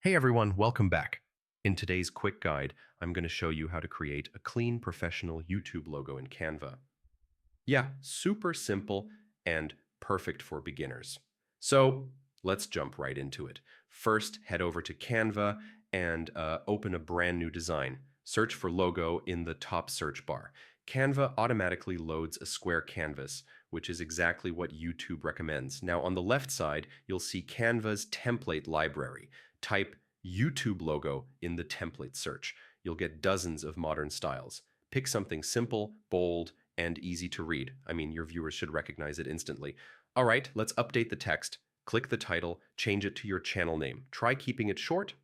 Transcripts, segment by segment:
Hey everyone, welcome back. In today's quick guide, I'm going to show you how to create a clean professional YouTube logo in Canva. Yeah, super simple and perfect for beginners. So let's jump right into it. First, head over to Canva and open a brand new design. Search for logo in the top search bar. Canva automatically loads a square canvas, which is exactly what YouTube recommends. Now, on the left side, you'll see Canva's template library. Type YouTube logo in the template search. You'll get dozens of modern styles. Pick something simple, bold, and easy to read. I mean, your viewers should recognize it instantly. All right, let's update the text. Click the title, change it to your channel name. Try keeping it short,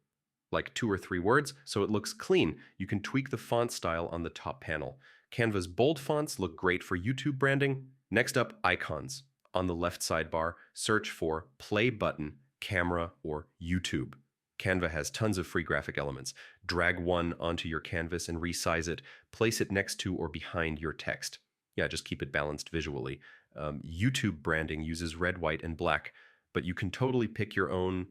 like 2 or 3 words, so it looks clean. You can tweak the font style on the top panel. Canva's bold fonts look great for YouTube branding. Next up, icons. On the left sidebar, search for play button, camera, or YouTube. Canva has tons of free graphic elements. Drag one onto your canvas and resize it. Place it next to or behind your text. Yeah, just keep it balanced visually. YouTube branding uses red, white, and black, but you can totally pick your own,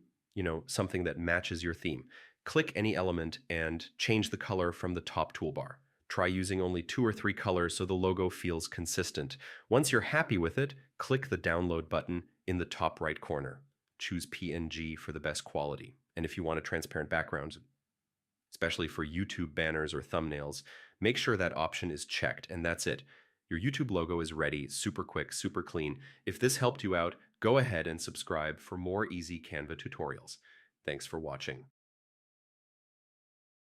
something that matches your theme. Click any element and change the color from the top toolbar. Try using only 2 or 3 colors so the logo feels consistent. Once you're happy with it, click the download button in the top right corner. Choose PNG for the best quality. And if you want a transparent background, especially for YouTube banners or thumbnails, make sure that option is checked, and that's it. Your YouTube logo is ready, super quick, super clean. If this helped you out, go ahead and subscribe for more easy Canva tutorials. Thanks for watching.